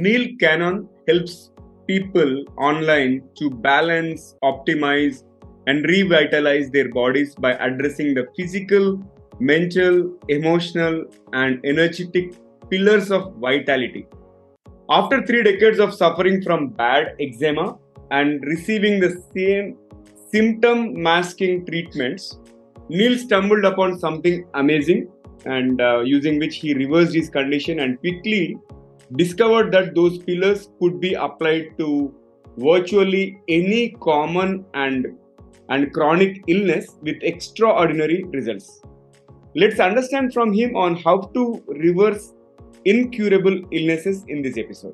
Neil Cannon helps people online to balance, optimize, and revitalize their bodies by addressing the physical, mental, emotional, and energetic pillars of vitality. After 3 decades of suffering from bad eczema and receiving the same symptom-masking treatments, Neil stumbled upon something amazing and using which he reversed his condition and quickly discovered that those pillars could be applied to virtually any common and chronic illness with extraordinary results. Let's understand from him on how to reverse incurable illnesses in this episode.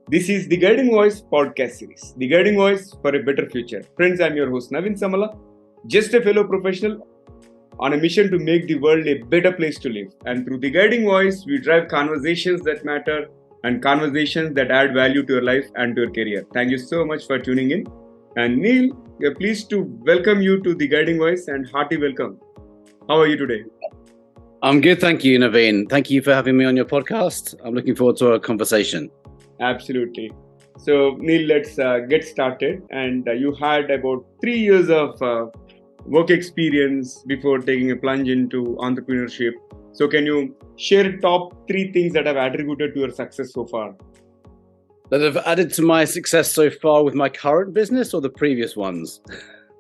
This is the Guiding Voice podcast series, The Guiding Voice for a Better Future. Friends, I'm your host Navin Samala, just a fellow professional on a mission to make the world a better place to live. And through The Guiding Voice, we drive conversations that matter and conversations that add value to your life and to your career. Thank you so much for tuning in. And Neil, we are pleased to welcome you to The Guiding Voice and hearty welcome. How are you today? I'm good, thank you, Naveen. Thank you for having me on your podcast. I'm looking forward to our conversation. Absolutely. So, Neil, let's get started. And you had about 3 years of work experience before taking a plunge into entrepreneurship. So, can you share top 3 things that have attributed to your success so far? That have added to my success so far with my current business or the previous ones?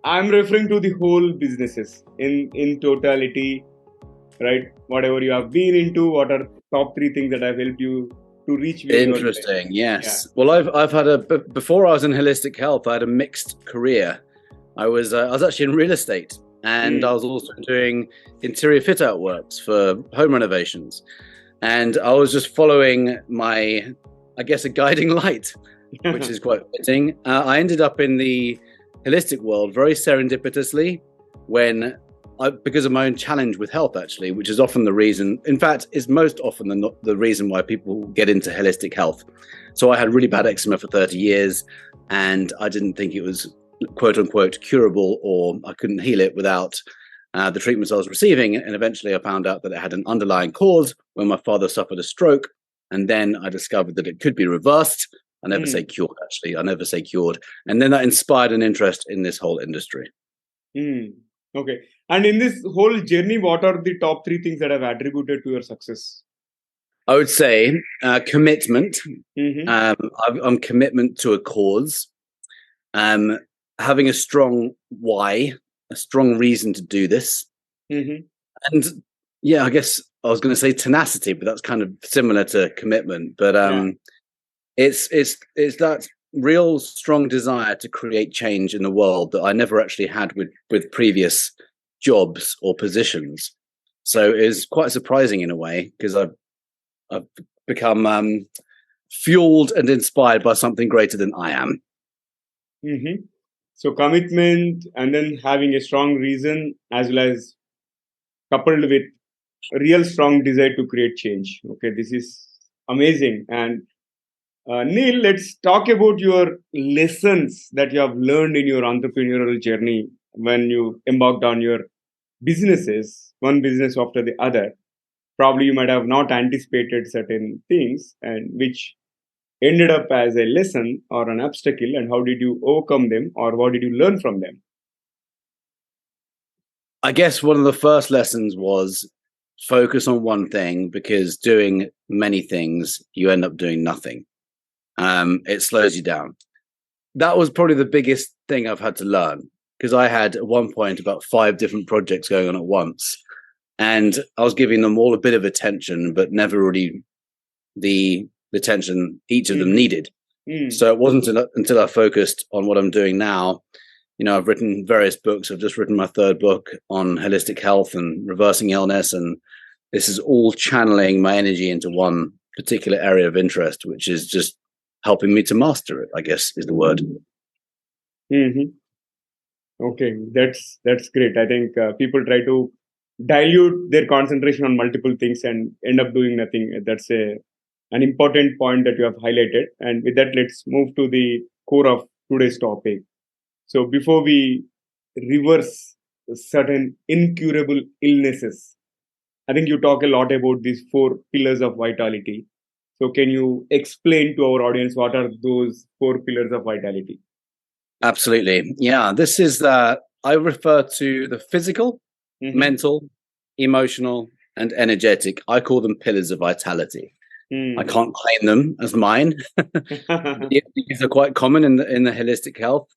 I'm referring to the whole businesses in totality, right? Whatever you have been into, what are top 3 things that have helped you to reach where you are today? Interesting, yes. Yeah. Well, I've had before I was in holistic health, I had a mixed career. I was actually in real estate, and I was also doing interior fit out works for home renovations. And I was just following my, I guess, a guiding light, which is quite fitting. I ended up in the holistic world very serendipitously because of my own challenge with health, actually, which is often the reason, in fact, is most often the reason why people get into holistic health. So I had really bad eczema for 30 years, and I didn't think it was quote unquote curable, or I couldn't heal it without the treatments I was receiving. And eventually I found out that it had an underlying cause when my father suffered a stroke. And then I discovered that it could be reversed. I never say cured, actually. I never say cured. And then that inspired an interest in this whole industry. Okay. And in this whole journey, what are the top 3 things that have attributed to your success? I would say commitment. I'm commitment to a cause. Having a strong why, a strong reason to do this. And yeah, I guess I was going to say tenacity, but that's kind of similar to commitment. But it's that real strong desire to create change in the world that I never actually had with previous jobs or positions. So it's quite surprising in a way, because I've become fueled and inspired by something greater than I am. So commitment, and then having a strong reason, as well as coupled with a real strong desire to create change. Okay, this is amazing. And Neil, let's talk about your lessons that you have learned in your entrepreneurial journey when you embarked on your businesses, one business after the other. Probably you might have not anticipated certain things, and which ended up as a lesson or an obstacle, and how did you overcome them, or what did you learn from them? I guess one of the first lessons was focus on one thing, because doing many things, you end up doing nothing. It slows you down. That was probably the biggest thing I've had to learn, because I had at one point about 5 different projects going on at once, and I was giving them all a bit of attention, but never really the attention each of them needed. So it wasn't until I focused on what I'm doing now. You know, I've written various books. I've just written my 3rd book on holistic health and reversing illness, and this is all channeling my energy into one particular area of interest, which is just helping me to master it, I guess is the word. Okay, that's great. I think people try to dilute their concentration on multiple things and end up doing nothing. That's an important point that you have highlighted. And with that, let's move to the core of today's topic. So before we reverse certain incurable illnesses, I think you talk a lot about these 4 pillars of vitality. So can you explain to our audience what are those 4 pillars of vitality? Absolutely. Yeah, this is I refer to the physical, mental, emotional, and energetic. I call them pillars of vitality. I can't claim them as mine. These are quite common in the holistic health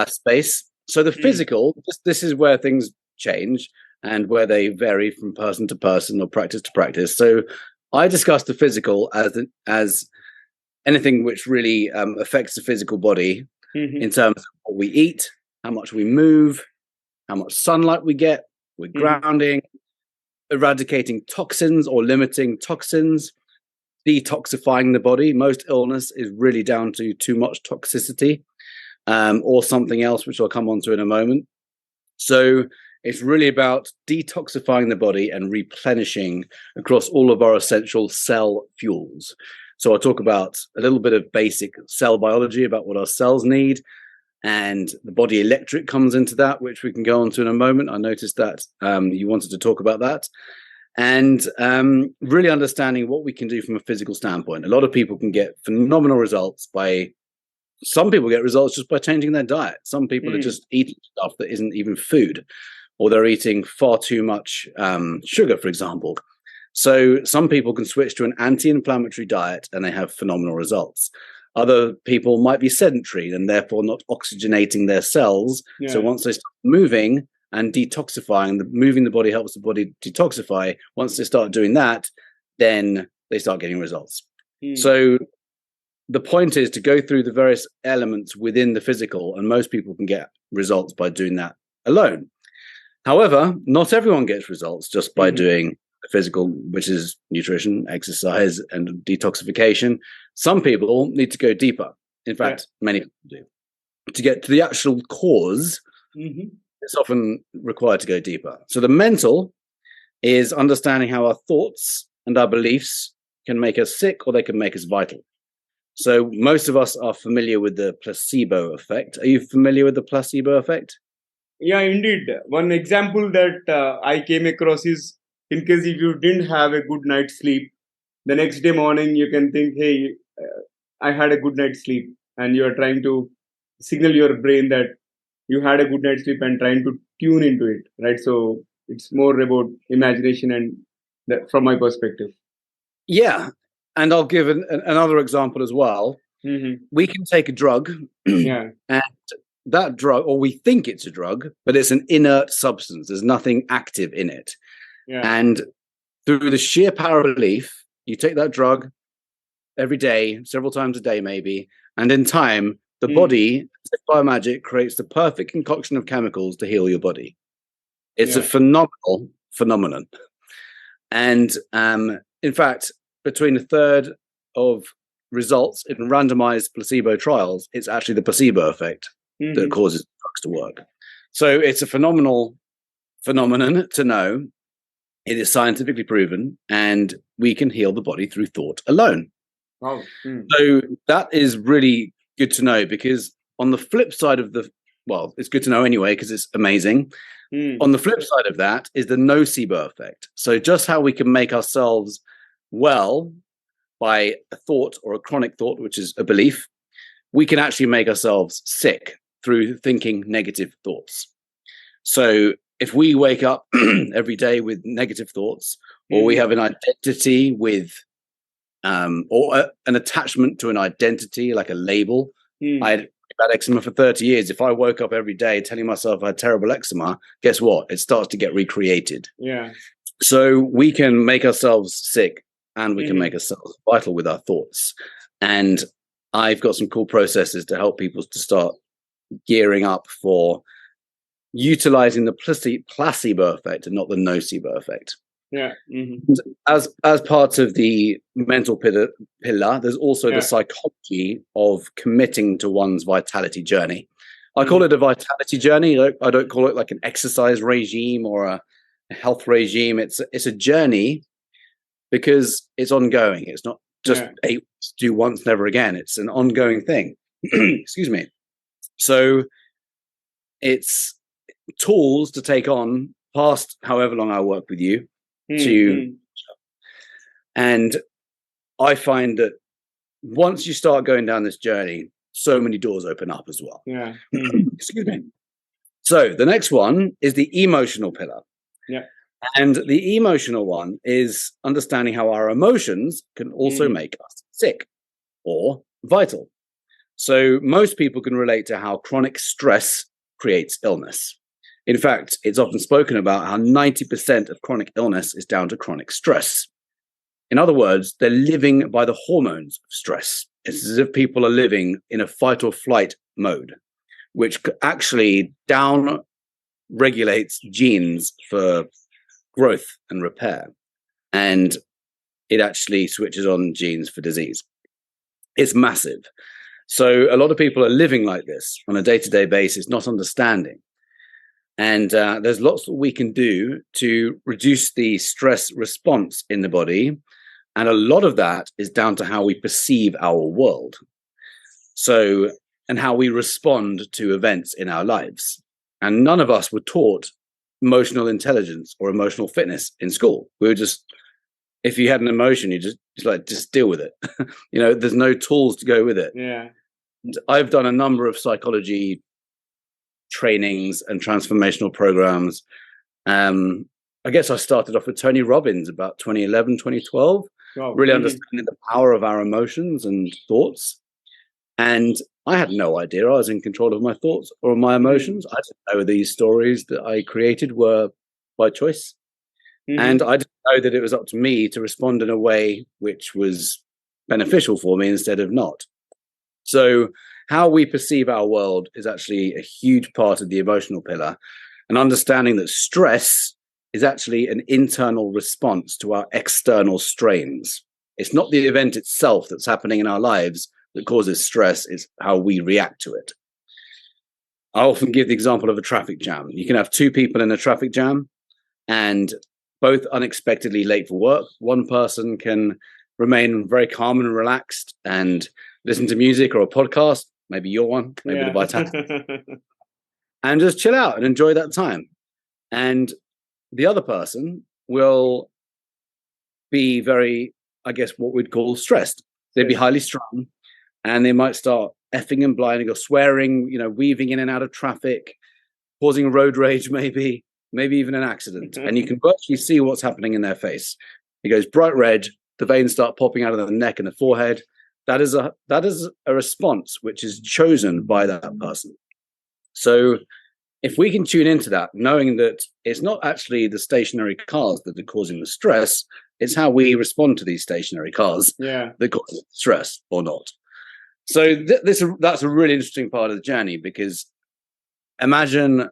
space. So the physical, this is where things change and where they vary from person to person or practice to practice. So I discuss the physical as anything which really affects the physical body in terms of what we eat, how much we move, how much sunlight we get, we're grounding, eradicating toxins or limiting toxins, detoxifying the body. Most illness is really down to too much toxicity or something else, which I'll come on to in a moment. So it's really about detoxifying the body and replenishing across all of our essential cell fuels. So I'll talk about a little bit of basic cell biology, about what our cells need, and the body electric comes into that, which we can go on to in a moment. I noticed that you wanted to talk about that. And really understanding what we can do from a physical standpoint. A lot of people can get phenomenal results some people get results just by changing their diet. Some people are just eating stuff that isn't even food, or they're eating far too much sugar, for example. So some people can switch to an anti-inflammatory diet and they have phenomenal results. Other people might be sedentary and therefore not oxygenating their cells. So once they start moving and detoxifying, moving the body helps the body detoxify. Once they start doing that, then they start getting results. So the point is to go through the various elements within the physical, and most people can get results by doing that alone. However, not everyone gets results just by doing the physical, which is nutrition, exercise, and detoxification. Some people need to go deeper. In fact, many people do. To get to the actual cause, it's often required to go deeper. So the mental is understanding how our thoughts and our beliefs can make us sick or they can make us vital. So most of us are familiar with the placebo effect. Are you familiar with the placebo effect? Yeah, indeed. One example that I came across is, in case if you didn't have a good night's sleep, the next day morning you can think, hey, I had a good night's sleep, and you are trying to signal your brain that you had a good night's sleep and trying to tune into it, right? So it's more about imagination, and that, from my perspective. Yeah, and I'll give another example as well. We can take a drug, and that drug, or we think it's a drug, but it's an inert substance. There's nothing active in it. And through the sheer power of belief, you take that drug every day, several times a day maybe, and in time, the body, by magic, creates the perfect concoction of chemicals to heal your body. It's a phenomenal phenomenon. And in fact, between a third of results in randomized placebo trials, it's actually the placebo effect that causes drugs to work. So it's a phenomenal phenomenon to know. It is scientifically proven, and we can heal the body through thought alone. So that is really good to know, because on the flip side of it's good to know anyway, because it's amazing. On the flip side of that is the nocebo effect. So just how we can make ourselves well by a thought or a chronic thought, which is a belief, we can actually make ourselves sick through thinking negative thoughts. So if we wake up every day with negative thoughts, or we have an identity with, or an attachment to an identity, like a label. I had eczema for 30 years. If I woke up every day telling myself I had terrible eczema, guess what? It starts to get recreated. So we can make ourselves sick, and we can make ourselves vital with our thoughts. And I've got some cool processes to help people to start gearing up for utilizing the placebo effect and not the nocebo effect. As part of the mental pillar, there's also the psychology of committing to one's vitality journey. I call it a vitality journey. I don't call it like an exercise regime or a health regime. It's a journey, because it's ongoing. It's not just do once, never again. It's an ongoing thing. Excuse me. So it's tools to take on past however long I work with you and I find that once you start going down this journey, so many doors open up as well. Yeah. Excuse me. So the next one is the emotional pillar. Yeah. And the emotional one is understanding how our emotions can also make us sick or vital. So most people can relate to how chronic stress creates illness. In fact, it's often spoken about how 90% of chronic illness is down to chronic stress. In other words, they're living by the hormones of stress. It's as if people are living in a fight or flight mode, which actually down regulates genes for growth and repair. And it actually switches on genes for disease. It's massive. So a lot of people are living like this on a day-to-day basis, not understanding. And there's lots that we can do to reduce the stress response in the body. And a lot of that is down to how we perceive our world. So, and how we respond to events in our lives. And none of us were taught emotional intelligence or emotional fitness in school. We were just, if you had an emotion, you just deal with it. There's no tools to go with it. Yeah. And I've done a number of psychology trainings and transformational programs. I guess I started off with Tony Robbins about 2011, 2012, really understanding the power of our emotions and thoughts. And I had no idea I was in control of my thoughts or my emotions. I didn't know these stories that I created were by choice. And I didn't know that it was up to me to respond in a way which was beneficial for me instead of not. So how we perceive our world is actually a huge part of the emotional pillar, and understanding that stress is actually an internal response to our external strains. It's not the event itself that's happening in our lives that causes stress, it's how we react to it. I often give the example of a traffic jam. You can have two people in a traffic jam and both unexpectedly late for work. One person can remain very calm and relaxed and listen to music or a podcast, maybe your one, maybe the Vitality, and just chill out and enjoy that time. And the other person will be very, I guess, what we'd call stressed. They'd be highly strung, and they might start effing and blinding or swearing, weaving in and out of traffic, causing road rage, maybe even an accident. And you can virtually see what's happening in their face. It goes bright red, the veins start popping out of the neck and the forehead. That is a response which is chosen by that person. So if we can tune into that, knowing that it's not actually the stationary cars that are causing the stress, it's how we respond to these stationary cars that cause stress or not. So that's a really interesting part of the journey, because imagine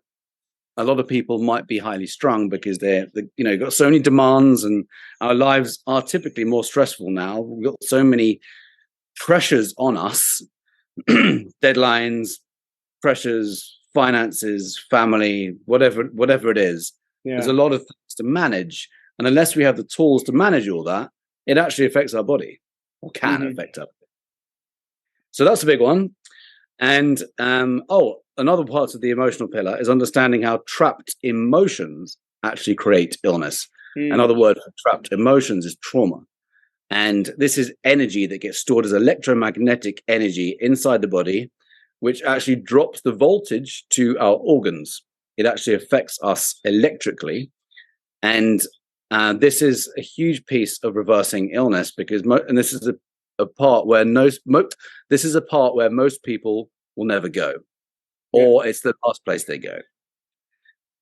a lot of people might be highly strung because they're got so many demands, and our lives are typically more stressful now. We've got so many pressures on us, deadlines, pressures, finances, family, whatever it is. There's a lot of things to manage, and unless we have the tools to manage all that, it actually affects our body, or can affect our body. So that's a big one. And another part of the emotional pillar is understanding how trapped emotions actually create illness. Another word for trapped emotions is trauma. And this is energy that gets stored as electromagnetic energy inside the body, which actually drops the voltage to our organs. It actually affects us electrically. And this is a huge piece of reversing illness, because and this is a part where most people will never go, or it's the last place they go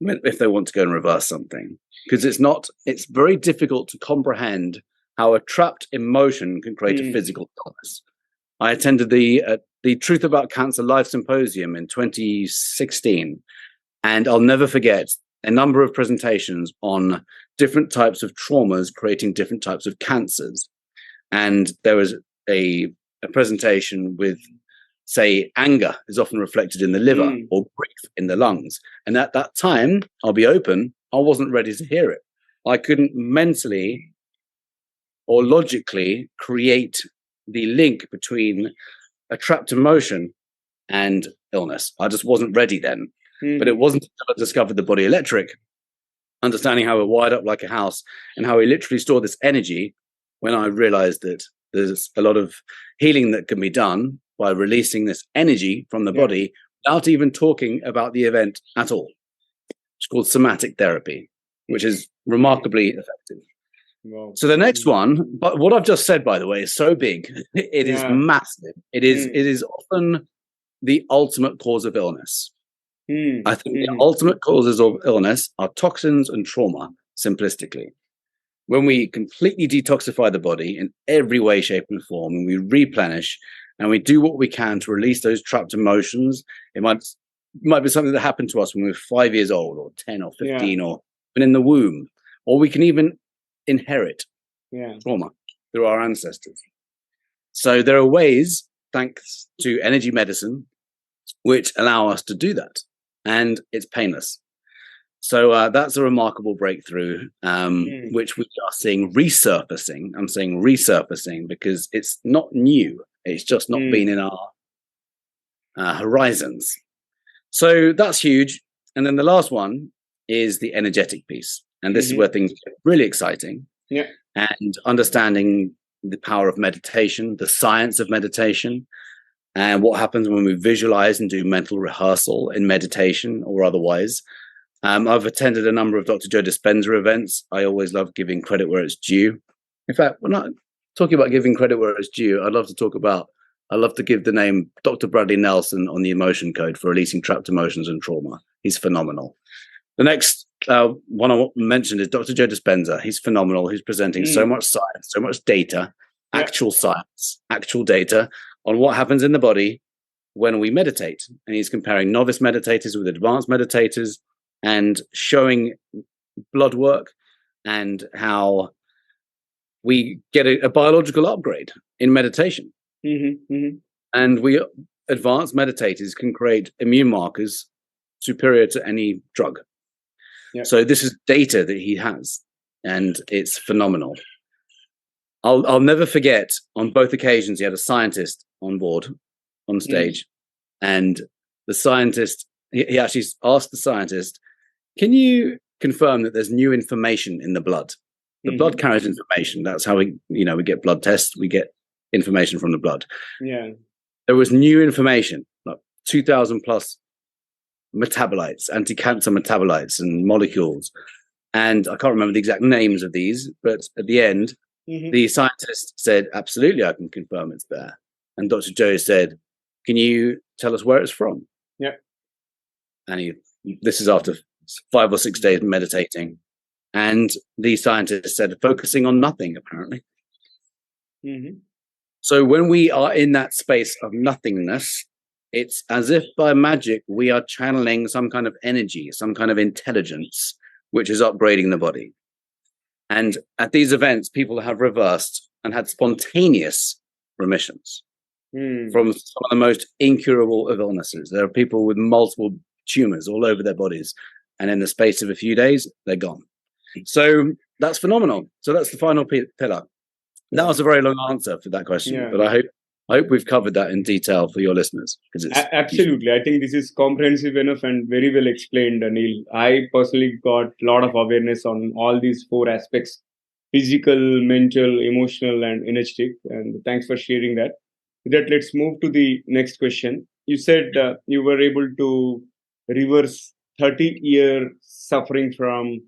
if they want to go and reverse something, because it's very difficult to comprehend how a trapped emotion can create a physical illness. I attended the Truth About Cancer Live Symposium in 2016, and I'll never forget a number of presentations on different types of traumas creating different types of cancers. And there was a presentation with, say, anger is often reflected in the liver, or grief in the lungs. And at that time, I'll be open, I wasn't ready to hear it. I couldn't mentally or logically create the link between a trapped emotion and illness. I just wasn't ready then. But it wasn't until I discovered the body electric, understanding how we're wired up like a house and how we literally store this energy, when I realized that There's a lot of healing that can be done by releasing this energy from the body without even talking about the event at all. It's called somatic therapy, which is remarkably effective. Wow. So the next one, but what I've just said, by the way, is so big. It is massive. It is often the ultimate cause of illness. I think the ultimate causes of illness are toxins and trauma, simplistically. When we completely detoxify the body in every way, shape, and form, and we replenish, and we do what we can to release those trapped emotions, it might be something that happened to us when we were 5 years old, or 10, or 15, or even in the womb, or we can even inherit trauma through our ancestors. So there are ways, thanks to energy medicine, which allow us to do that, and it's painless. So that's a remarkable breakthrough, which we are seeing resurfacing. I'm saying resurfacing because it's not new. It's just not been in our horizons. So that's huge. And then the last one is the energetic piece. And this is where things get really exciting. Yeah. And understanding the power of meditation, the science of meditation, and what happens when we visualize and do mental rehearsal in meditation or otherwise. I've attended a number of Dr. Joe Dispenza events. I always love giving credit where it's due. In fact, we're not talking about giving credit where it's due. I'd love to give the name Dr. Bradley Nelson on the emotion code for releasing trapped emotions and trauma. He's phenomenal. The next one I mentioned is Dr. Joe Dispenza. He's phenomenal. He's presenting so much science, so much data, actual science, actual data on what happens in the body when we meditate. And he's comparing novice meditators with advanced meditators and showing blood work and how we get a biological upgrade in meditation. And we advanced meditators can create immune markers superior to any drug. So this is data that he has, and it's phenomenal. I'll never forget, on both occasions he had a scientist on board on stage, and the scientist, he actually asked the scientist, can you confirm that there's new information in the blood? The blood carries information. That's how we get blood tests. We get information from the blood. There was new information, like 2,000 plus metabolites, anti-cancer metabolites and molecules. And I can't remember the exact names of these, but at the end, the scientist said, absolutely, I can confirm it's there. And Dr. Joe said, can you tell us where it's from? And this is after 5 or 6 days meditating. And the scientist said, focusing on nothing, apparently. So when we are in that space of nothingness, it's as if by magic we are channeling some kind of energy, some kind of intelligence, which is upgrading the body. And at these events, people have reversed and had spontaneous remissions from some of the most incurable of illnesses. There are people with multiple tumors all over their bodies, and in the space of a few days, they're gone. So that's phenomenal. So that's the final pillar. That was a very long answer for that question, but I hope we've covered that in detail for your listeners. Absolutely. I think this is comprehensive enough and very well explained, Anil. I personally got a lot of awareness on all these 4 aspects: physical, mental, emotional, and energetic. And thanks for sharing that. With that, let's move to the next question. You said you were able to reverse 30-year suffering from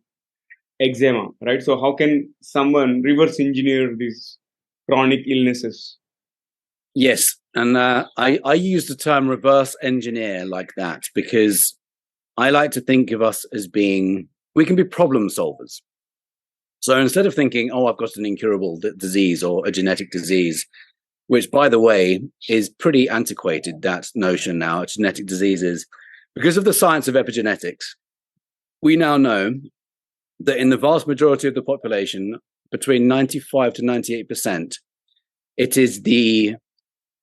eczema, right? So how can someone reverse engineer these chronic illnesses? Yes, and I use the term reverse engineer like that because I like to think of us as we can be problem solvers. So instead of thinking, oh, I've got an incurable disease or a genetic disease, which, by the way, is pretty antiquated, that notion now, genetic diseases, because of the science of epigenetics, we now know that in the vast majority of the population, between 95 to 98%, it is the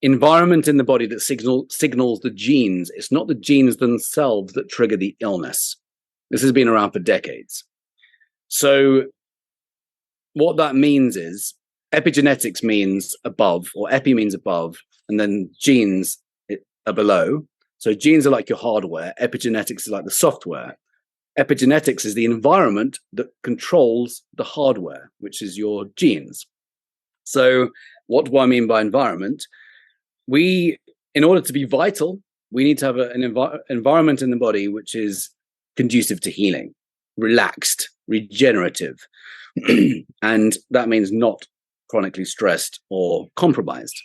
environment in the body that signals the genes. It's not the genes themselves that trigger the illness. This has been around for decades. So what that means is epigenetics means above, or epi means above, and then genes are below. So genes are like your hardware. Epigenetics is like the software. Epigenetics is the environment that controls the hardware, which is your genes. So What do I mean by environment? In order to be vital, we need to have an environment in the body which is conducive to healing, relaxed, regenerative. And that means not chronically stressed or compromised.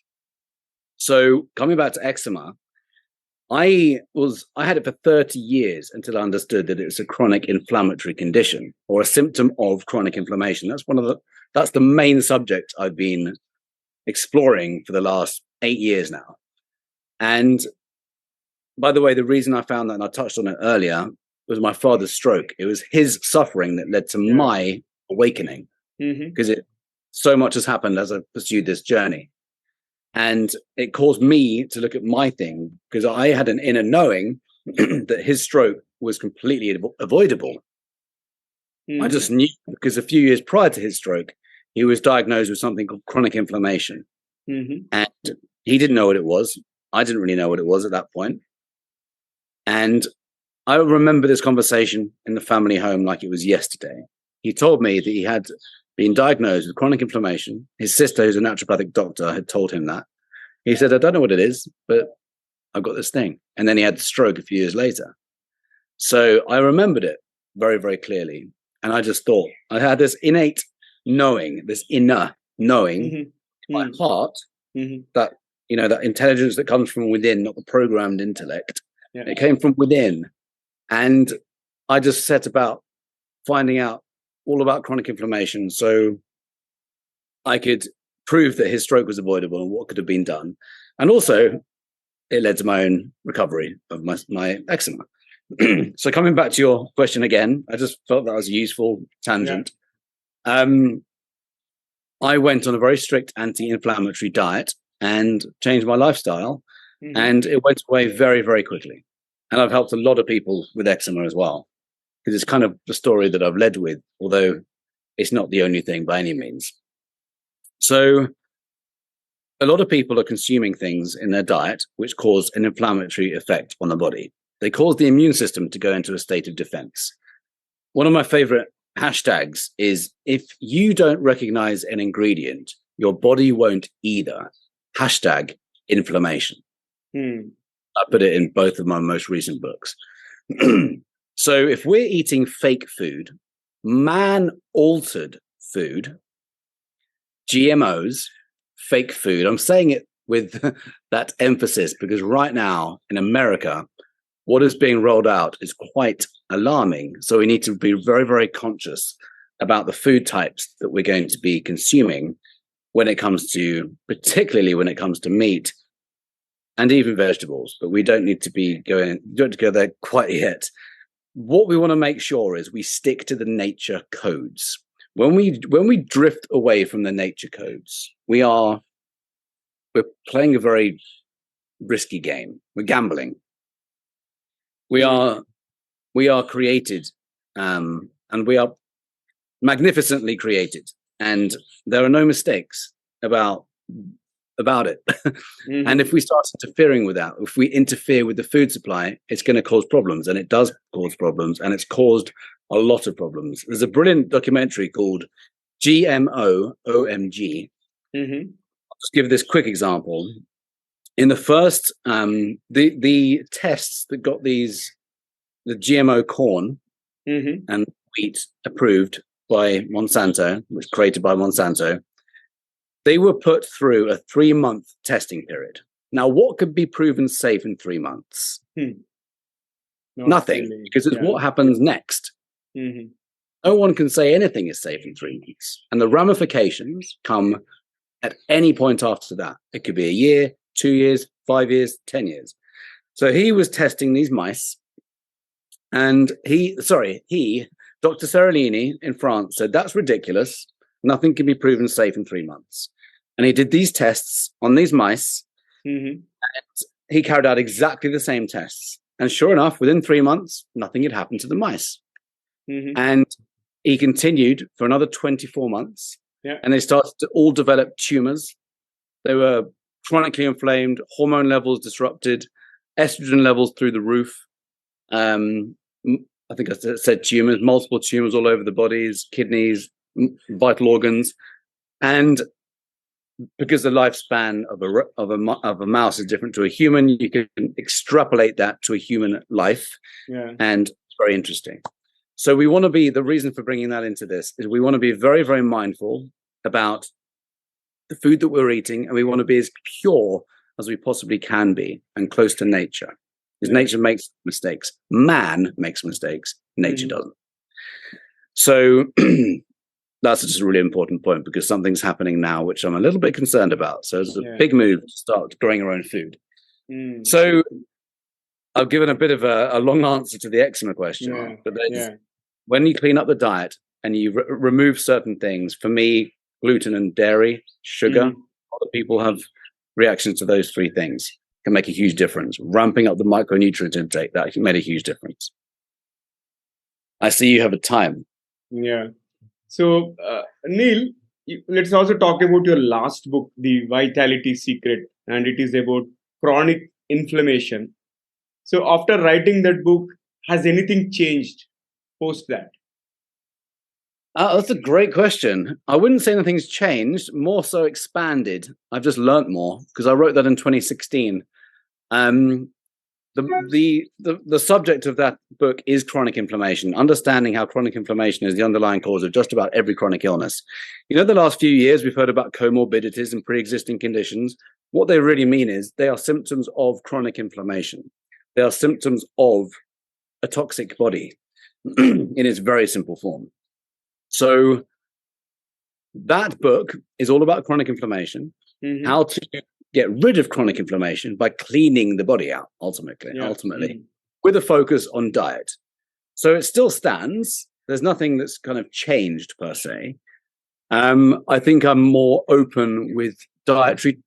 So coming back to eczema, I had it for 30 years until I understood that it was a chronic inflammatory condition or a symptom of chronic inflammation. That's the main subject I've been exploring for the last 8 years now. And by the way, the reason I found that, and I touched on it earlier, was my father's stroke. It was his suffering that led to my awakening, because so much has happened as I've pursued this journey. And it caused me to look at my thing, because I had an inner knowing that his stroke was completely avoidable. I just knew, because a few years prior to his stroke, he was diagnosed with something called chronic inflammation. And he didn't know what it was. I didn't really know what it was at that point. And I remember this conversation in the family home like it was yesterday. He told me that he had been diagnosed with chronic inflammation. His sister, who's a naturopathic doctor, had told him that. He said, I don't know what it is, but I've got this thing. And then he had the stroke a few years later. So I remembered it very, very clearly. And I just thought, I had this innate knowing, this inner knowing in my heart, that, that intelligence that comes from within, not the programmed intellect. It came from within. And I just set about finding out all about chronic inflammation so I could prove that his stroke was avoidable and what could have been done. And also, it led to my own recovery of my eczema. So coming back to your question again, I just felt that was a useful tangent. I went on a very strict anti-inflammatory diet and changed my lifestyle, and it went away very, very quickly. And I've helped a lot of people with eczema as well, because it's kind of the story that I've led with, although it's not the only thing by any means. So a lot of people are consuming things in their diet which cause an inflammatory effect on the body. They cause the immune system to go into a state of defense. One of my favorite hashtags is, if you don't recognize an ingredient, your body won't either. Hashtag inflammation. I put it in both of my most recent books. So if we're eating fake food, man-altered food, GMOs, fake food, I'm saying it with that emphasis because right now in America, what is being rolled out is quite alarming. So we need to be very, very conscious about the food types that we're going to be consuming particularly when it comes to meat and even vegetables, but we don't need to go there quite yet. What we want to make sure is we stick to the nature codes. When we drift away from the nature codes, we're playing a very risky game. We're gambling. We are created, and we are magnificently created, and there are no mistakes about it. And if we start interfering with that, if we interfere with the food supply, it's going to cause problems, and it does cause problems, and it's caused a lot of problems. There's a brilliant documentary called GMO OMG. I'll just give this quick example. In the first, the tests that got the GMO corn and wheat approved by Monsanto, which was created by Monsanto, they were put through a 3-month testing period. Now, what could be proven safe in 3 months? Nothing, really, because it's what happens next. No one can say anything is safe in 3 months. And the ramifications come at any point after that. It could be a year, 2 years, 5 years, 10 years. So he was testing these mice, and Dr. Seralini in France said, that's ridiculous. Nothing can be proven safe in 3 months. And he did these tests on these mice, and he carried out exactly the same tests. And sure enough, within 3 months, nothing had happened to the mice. And he continued for another 24 months, and they started to all develop tumors. They were chronically inflamed, hormone levels disrupted, estrogen levels through the roof. I think I said tumors, multiple tumors all over the bodies, kidneys, vital organs. And because the lifespan of a mouse is different to a human, you can extrapolate that to a human life, and it's very interesting. So we want to be, the reason for bringing that into this is we want to be very, very mindful about the food that we're eating, and we want to be as pure as we possibly can be and close to nature. Because nature makes mistakes. Man makes mistakes. Nature doesn't. So that's just a really important point, because something's happening now which I'm a little bit concerned about. So it's a big move to start growing our own food. So I've given a bit of a long answer to the eczema question, but when you clean up the diet and you remove certain things, for me, gluten and dairy, sugar, other people have reactions to those three things, can make a huge difference. Ramping up the micronutrient intake, that made a huge difference. I see you have a time. Yeah. So, Neil, let's also talk about your last book, The Vitality Secret, and it is about chronic inflammation. So, after writing that book, has anything changed post that? That's a great question. I wouldn't say anything's changed, more so expanded. I've just learnt more because I wrote that in 2016. The subject of that book is chronic inflammation, understanding how chronic inflammation is the underlying cause of just about every chronic illness. You know, the last few years we've heard about comorbidities and pre-existing conditions. What they really mean is they are symptoms of chronic inflammation. They are symptoms of a toxic body in its very simple form. So that book is all about chronic inflammation, how to get rid of chronic inflammation by cleaning the body out, ultimately, with a focus on diet. So it still stands. There's nothing that's kind of changed per se. I think I'm more open with dietary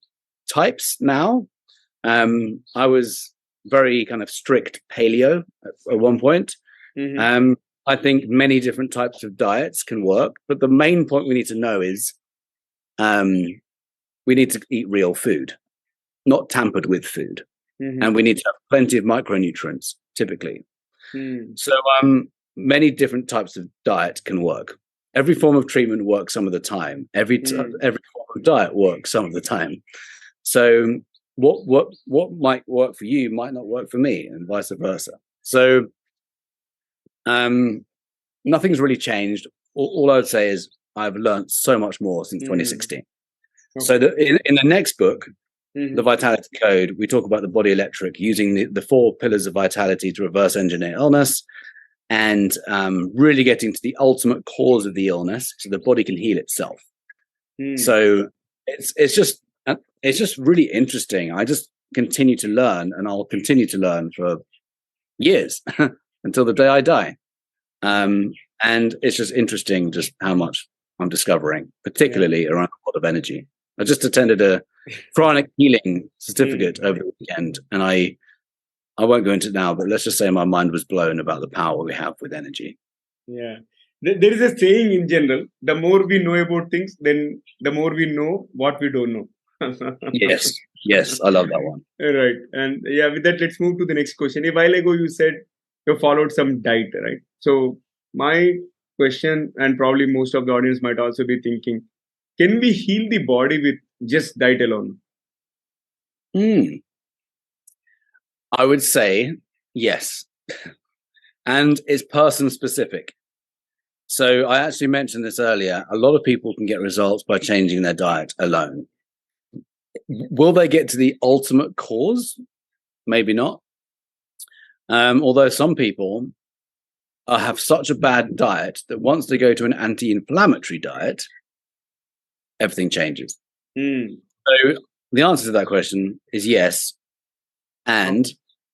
types now. I was very kind of strict paleo at one point. I think many different types of diets can work, but the main point we need to know is we need to eat real food, not tampered with food. And we need to have plenty of micronutrients, typically. So many different types of diet can work. Every form of treatment works some of the time. Every form of diet works some of the time. So what might work for you might not work for me, and vice versa. So nothing's really changed. All I would say is I've learned so much more since 2016. So in the next book, The Vitality Code, we talk about the body electric, using the 4 pillars of vitality to reverse engineer illness, and really getting to the ultimate cause of the illness so the body can heal itself. So it's just really interesting. I just continue to learn, and I'll continue to learn for years until the day I die. And it's just interesting just how much I'm discovering, particularly around a lot of energy. I just attended a chronic healing certificate over the weekend, and I won't go into it now, but let's just say my mind was blown about the power we have with energy. Yeah. There is a saying in general, the more we know about things, then the more we know what we don't know. Yes, I love that one. Right. And with that, let's move to the next question. A while ago, you said you followed some diet, right? So my question, and probably most of the audience might also be thinking, can we heal the body with just diet alone? I would say yes. And it's person specific. So I actually mentioned this earlier. A lot of people can get results by changing their diet alone. Will they get to the ultimate cause? Maybe not. Although some people have such a bad diet that once they go to an anti-inflammatory diet, everything changes. So the answer to that question is yes. And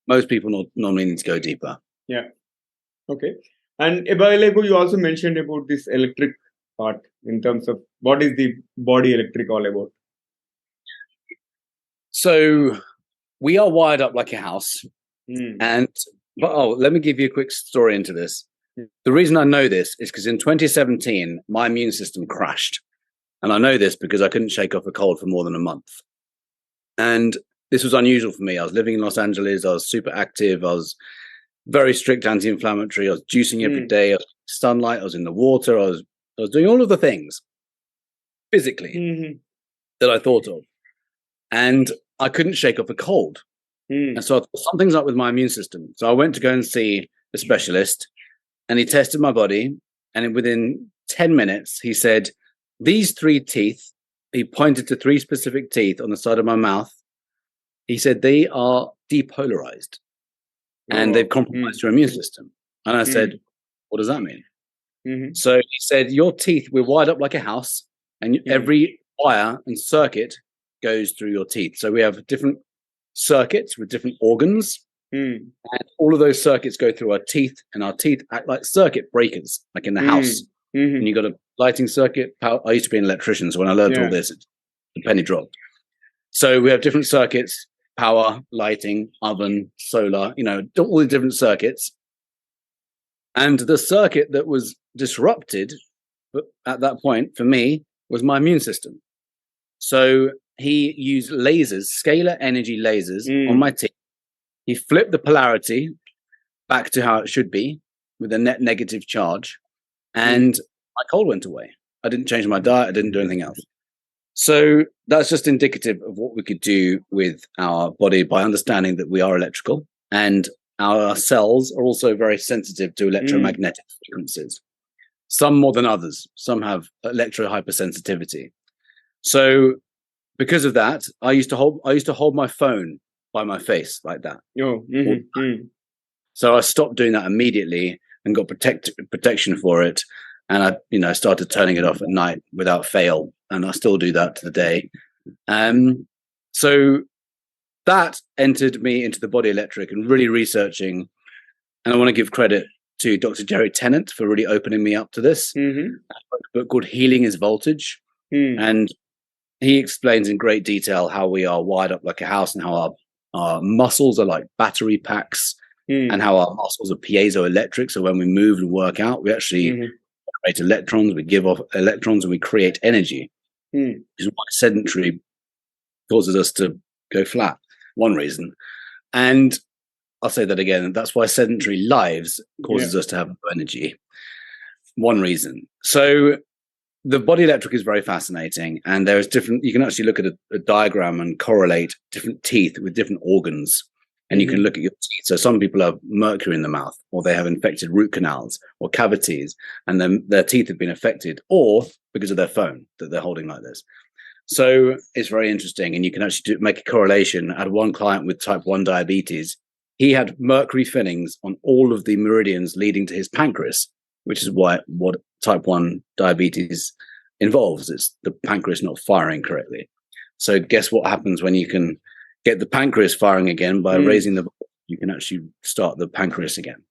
most people normally need to go deeper. Yeah. Okay. And a while ago, you also mentioned about this electric part in terms of what is the body electric all about? So we are wired up like a house. Let me give you a quick story into this. The reason I know this is because in 2017, my immune system crashed. And I know this because I couldn't shake off a cold for more than a month. And this was unusual for me. I was living in Los Angeles. I was super active. I was very strict anti-inflammatory. I was juicing every day. I was in sunlight. I was in the water. I was doing all of the things physically. that I thought of. And I couldn't shake off a cold. And so I thought, something's up with my immune system. So I went to go and see a specialist, and he tested my body. And within 10 minutes, he said, these 3 teeth, he pointed to 3 specific teeth on the side of my mouth. He said, they are depolarized and they've compromised your immune system. And I said, what does that mean? So he said, your teeth, we're wired up like a house, and every wire and circuit goes through your teeth. So we have different circuits with different organs, and all of those circuits go through our teeth, and our teeth act like circuit breakers, like in the house. And you got a lighting circuit. I used to be an electrician, so when I learned all this, the penny dropped. So we have different circuits: power, lighting, oven, solar. All the different circuits. And the circuit that was disrupted at that point for me was my immune system. So he used lasers, scalar energy lasers on my teeth. He flipped the polarity back to how it should be with a net negative charge. And my cold went away. I didn't change my diet. I didn't do anything else. So that's just indicative of what we could do with our body by understanding that we are electrical, and our cells are also very sensitive to electromagnetic frequencies. Some more than others. Some have electro-hypersensitivity. So because of that, I used to hold my phone by my face like that. So I stopped doing that immediately and got protection for it. And I started turning it off at night without fail. And I still do that to the day. So that entered me into the body electric and really researching. And I want to give credit to Dr. Jerry Tennant for really opening me up to this. I wrote a book called Healing is Voltage. And he explains in great detail how we are wired up like a house, and how our muscles are like battery packs, and how our muscles are piezoelectric. So when we move and work out, we actually create electrons, we give off electrons, and we create energy. Which is why sedentary causes us to go flat. One reason. And I'll say that again. That's why sedentary lives causes us to have no energy. One reason. So the body electric is very fascinating, and there's different. You can actually look at a diagram and correlate different teeth with different organs, and you can look at your teeth. So some people have mercury in the mouth, or they have infected root canals or cavities, and then their teeth have been affected, or because of their phone that they're holding like this. So it's very interesting, and you can actually make a correlation. I had one client with type 1 diabetes. He had mercury fillings on all of the meridians leading to his pancreas, which is what type 1 diabetes involves. It's the pancreas not firing correctly. So guess what happens when you can get the pancreas firing again by raising you can actually start the pancreas again.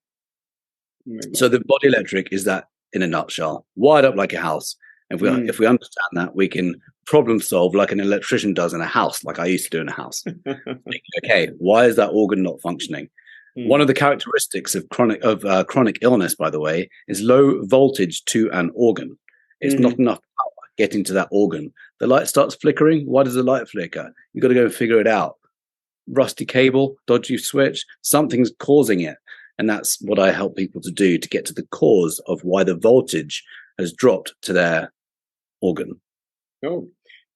So the body electric is that in a nutshell, wired up like a house. If we understand that, we can problem solve like an electrician does in a house, like I used to do in a house. Okay, why is that organ not functioning? One of the characteristics of chronic illness, by the way, is low voltage to an organ. It's not enough power getting to that organ. The light starts flickering. Why does the light flicker? You've got to go and figure it out. Rusty cable, dodgy switch, something's causing it. And that's what I help people to do, to get to the cause of why the voltage has dropped to their organ. Oh,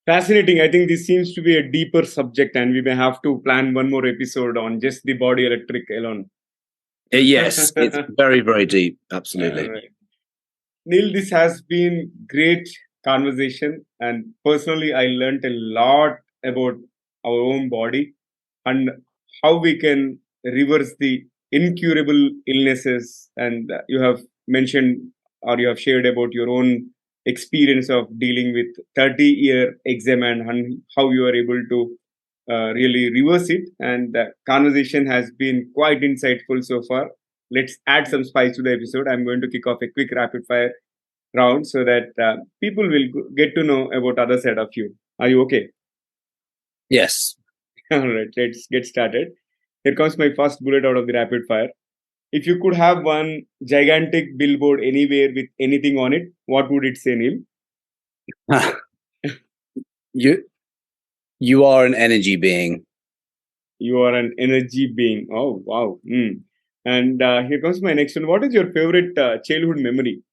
fascinating. I think this seems to be a deeper subject, and we may have to plan one more episode on just the body electric alone. Yes, it's very, very deep. Absolutely. Right. Neil, this has been great conversation, and personally, I learned a lot about our own body and how we can reverse the incurable illnesses. And you have mentioned, or you have shared about your own experience of dealing with 30-year eczema and how you are able to really reverse it. And the conversation has been quite insightful so far. Let's add some spice to the episode. I'm going to kick off a quick rapid fire round so that people will get to know about other side of you. Are you okay? Yes. All right, let's get started. Here comes my first bullet out of the rapid fire. If you could have one gigantic billboard anywhere with anything on it, what would it say, Neil? You are an energy being. You are an energy being. Oh, wow. And here comes my next one. What is your favorite childhood memory?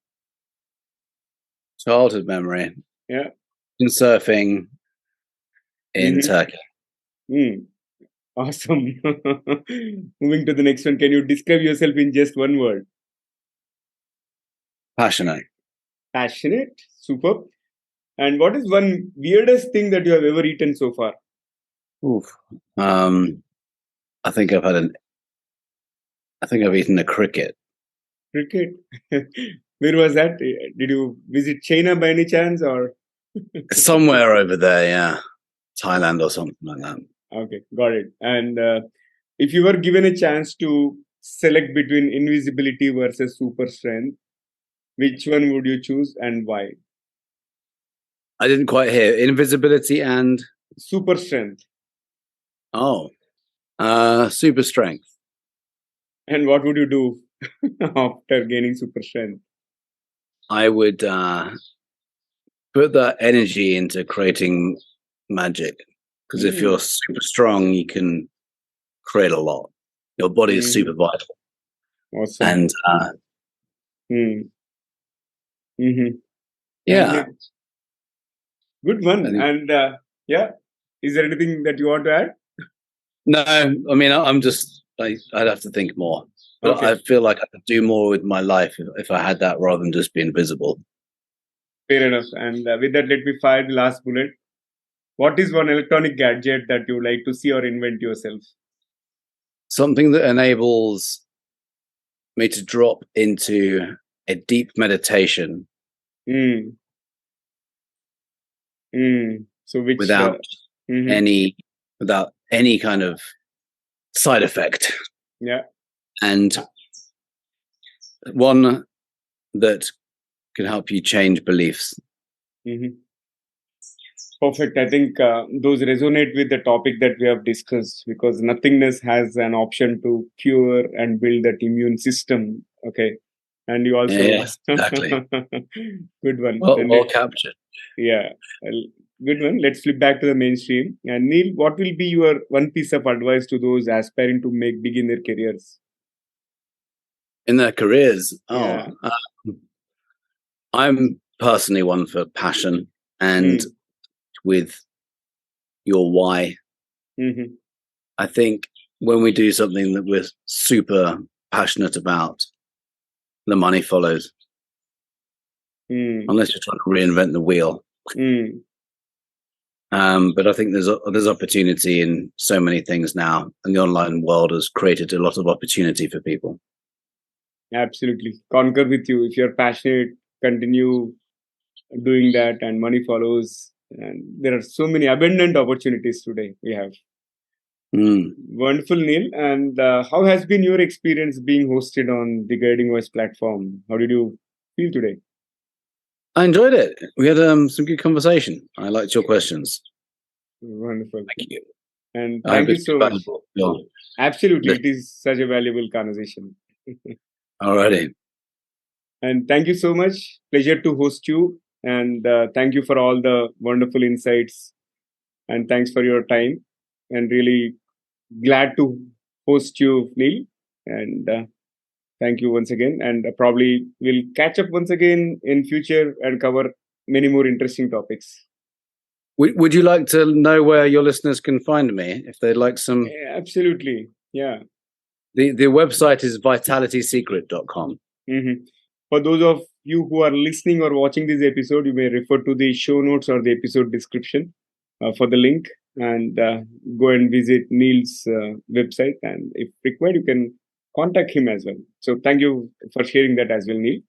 Childhood memory. Yeah. In surfing, in Mm-hmm. Turkey. Mm. Awesome. Moving to the next one, can you describe yourself in just one word? Passionate. Passionate. Superb. And what is one weirdest thing that you have ever eaten so far? Oof. I think I've eaten a cricket. Cricket. Where was that? Did you visit China by any chance, or? Somewhere over there, yeah. Thailand or something like that. Okay, got it. And if you were given a chance to select between invisibility versus super strength, which one would you choose and why? I didn't quite hear. Invisibility and Super strength. super strength. And what would you do after gaining super strength? I would put that energy into creating magic. Because if you're super strong, you can create a lot. Your body is super vital. Awesome. And yeah. Good one. And is there anything that you want to add? No, I mean, I'd have to think more. But Okay. I feel like I could do more with my life if I had that rather than just be invisible. Fair enough. And with that, let me fire the last bullet. What is one electronic gadget that you would like to see or invent yourself? Something that enables me to drop into a deep meditation So which without any kind of side effect. Yeah. And one that can help you change beliefs. Perfect. I think those resonate with the topic that we have discussed, because nothingness has an option to cure and build that immune system. Okay. And you also exactly. Good one. Well captured. Yeah. Good one. Let's flip back to the mainstream. And Neil, what will be your one piece of advice to those aspiring to make big in their careers? In their careers? Yeah. I'm personally one for passion and with your why. I think when we do something that we're super passionate about, the money follows. Unless you're trying to reinvent the wheel. But I think there's opportunity in so many things now, and the online world has created a lot of opportunity for people. Absolutely. Concur with you. If you're passionate, continue doing that, and money follows. And there are so many abundant opportunities today we have. Wonderful, Neil. And how has been your experience being hosted on the Guiding Voice platform? How did you feel today? I enjoyed it. We had some good conversation. I liked your questions. Wonderful. Thank you. And thank you so much. Absolutely. It is such a valuable conversation. Alrighty. And thank you so much. Pleasure to host you. And thank you for all the wonderful insights. And thanks for your time. And really glad to host you, Neil. And thank you once again. And probably we'll catch up once again in future and cover many more interesting topics. Would you like to know where your listeners can find me if they'd like some? Absolutely. Yeah. The website is vitalitysecret.com. For those of you who are listening or watching this episode, you may refer to the show notes or the episode description for the link, and go and visit Neil's website. And if required, you can contact him as well. So thank you for sharing that as well, Neil.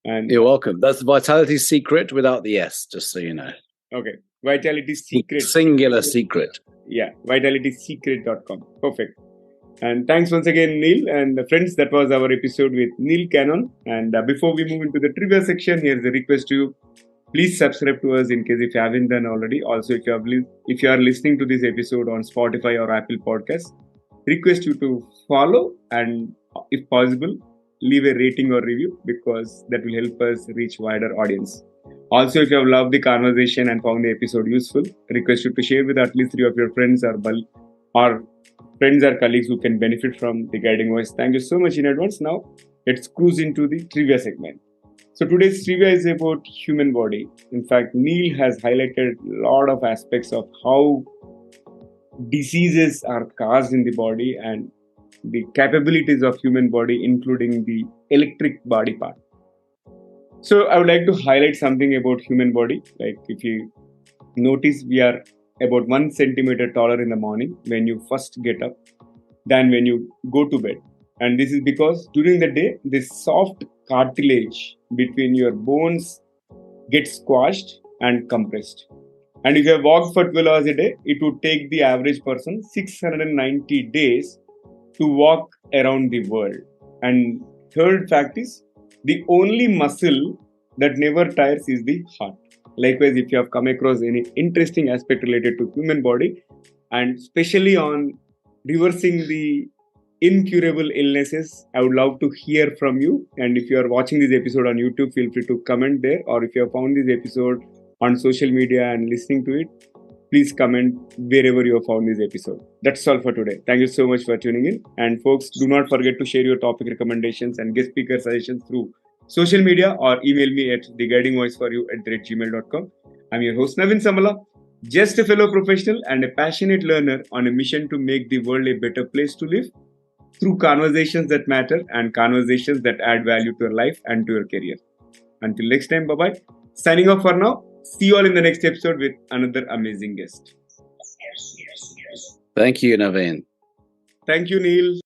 And you're welcome. That's Vitality Secret without the S, just so you know. Okay. Vitality Secret. Singular secret. Yeah. vitalitysecret.com. Perfect. And thanks once again, Neil. And friends, that was our episode with Neil Cannon. And before we move into the trivia section, here's a request to you. Please subscribe to us in case if you haven't done already. Also, if you are listening to this episode on Spotify or Apple Podcasts, request you to follow and, if possible, leave a rating or review, because that will help us reach wider audience. Also, if you have loved the conversation and found the episode useful, request you to share with at least 3 of your friends or friends or colleagues who can benefit from the Guiding Voice. Thank you so much in advance. Now, let's cruise into the trivia segment. So today's trivia is about human body. In fact, Neil has highlighted a lot of aspects of how diseases are caused in the body and the capabilities of human body, including the electric body part. So I would like to highlight something about human body. Like if you notice, we are about 1 centimeter taller in the morning when you first get up than when you go to bed. And this is because during the day, this soft cartilage between your bones gets squashed and compressed. And if you have walked for 12 hours a day, it would take the average person 690 days to walk around the world. And third fact is, the only muscle that never tires is the heart. Likewise, if you have come across any interesting aspect related to human body, and especially on reversing the incurable illnesses, I would love to hear from you. And if you are watching this episode on YouTube, feel free to comment there. Or if you have found this episode on social media and listening to it, please comment wherever you have found this episode. That's all for today. Thank you so much for tuning in. And folks, do not forget to share your topic recommendations and guest speaker suggestions through social media or email me at theguidingvoiceforyou@gmail.com. I'm your host, Navin Samala, just a fellow professional and a passionate learner on a mission to make the world a better place to live through conversations that matter and conversations that add value to your life and to your career. Until next time, bye-bye. Signing off for now. See you all in the next episode with another amazing guest. Thank you, Naveen. Thank you, Neil.